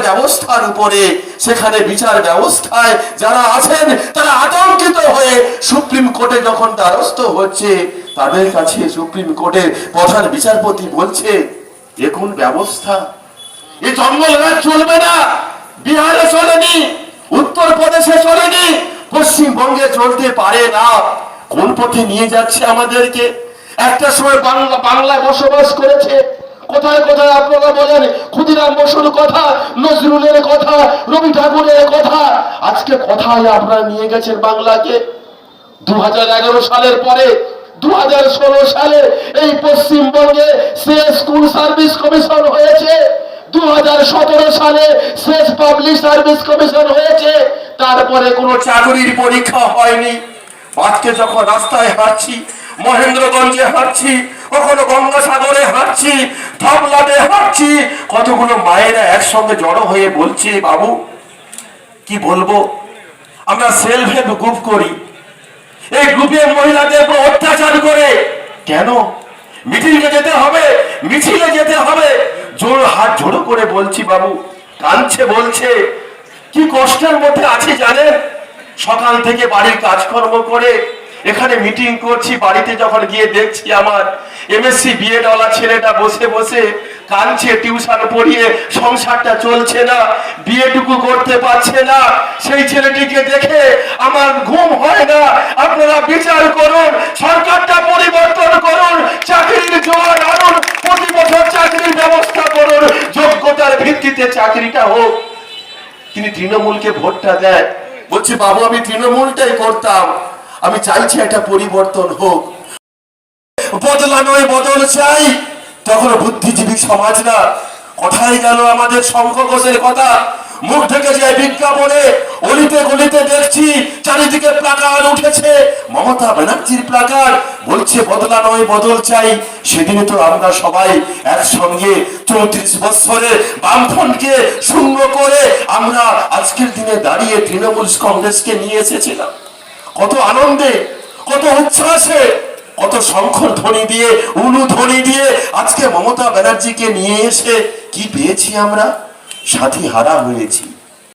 ব্যবস্থার উপরে, সেখানে বিচার ব্যবস্থায় যারা আছেন তারা আতঙ্কিত হয়ে সুপ্রিম কোর্টে যখন দ্বারস্থ হচ্ছে, তাদের কাছে সুপ্রিম কোর্টের প্রধান বিচারপতি বলছে, এ কোন ব্যবস্থা? এই জঙ্গলরাজ চলবে না। বিহারে চলেনি, উত্তরপ্রদেশে চলেনি, পশ্চিমবঙ্গে চলতে পারে না। কোন পথে নিয়ে যাচ্ছে আমাদেরকে? একটা সময় বাংলায় বসবাস করেছে, কোথায় কোথায় আপনারা বলেন ক্ষুদিরাম বসুর কথা, নজরুলের কথা, রবি ঠাকুরের কথা, আজকে কোথায় আপনারা নিয়ে গেছেন বাংলাকে? 2011 সালের পরে 2016 সালে এই পশ্চিমবঙ্গে স্কুল সার্ভিস কমিশন হয়েছে, 2017 সালে শেষ পাবলিক সার্ভিস কমিশন হয়েছে, তারপরে কোনো চাকরির পরীক্ষা হয়নি। আজকে যখন রাস্তায় হাঁটছি, মহেন্দ্রগঞ্জে হাঁটছি, কখনো গঙ্গাসাগরে হাঁটছি, ধবলাতে হাঁটছি, কতগুলো মায়েরা একসঙ্গে জড়ো হয়ে বলছে, বাবু কি বলবো, আমরা সেলফ হেল্প গ্রুপ করি, এই গ্রুপে মহিলাদের উপর অত্যাচার করে। কেন? মিটিংয়ে যেতে হবে, মিছিলে যেতে হবে। জোর হাত জোড়ো করে বলছি, বাবু কাঁদছে, বলছে কি কষ্টের মধ্যে আছি জানেন। সকাল থেকে বাড়ির কাজকর্ম করে এখানে মিটিং করছি, বাড়িতে যখন গিয়ে দেখছি আমার এমএসসি বিএড ওয়ালা ছেলেটা বসে বসে কাঁদছে, টিউশন পড়িয়ে সংসারটা চলছে না, বিয়েটুকু করতে পারছে না। সেই ছেলেটিকে দেখে আমার ঘুম হয় না। আপনারা বিচার করুন, সরকারটা পরিবর্তন করুন, চাকরির জোয়ার আনুন, প্রতি বছর চাকরির ব্যবস্থা করুন, যোগ্যতার ভিত্তিতে চাকরিটা হোক। তিনি তৃণমূলকে ভোটটা দেয়, বলছে বাবু আমি তৃণমূলটাই করতাম, আমি চাইছি একটা পরিবর্তন হোক, বদলা নয় বদল চাই। তখন বুদ্ধিজীবী সমাজরা কোথায় গেল? আমাদের শঙ্খ ঘোষের কথা মুখ ঢেকে যায় বিজ্ঞাপনে, অলিতে গলিতে দেখছি চারিদিকে প্লাকার্ড উঠেছে, মমতা ব্যানার্জির প্লাকার্ড, বলছে বদলা নয় বদল চাই। সেদিনে তো আমরা সবাই একসঙ্গে 34 বছরের বামফ্রন্টকে শূন্য করে আমরা আজকের দিনে দাঁড়িয়ে তৃণমূল কংগ্রেসকে নিয়ে এসেছিলাম। কত আনন্দে, কত উচ্ছ্বাসে, কত শঙ্খর ধ্বনি দিয়ে, উলু ধ্বনি দিয়ে আজকে মমতা ব্যানার্জিকে নিয়ে এসে কি পেয়েছি আমরা? সাথী হারা হয়েছি।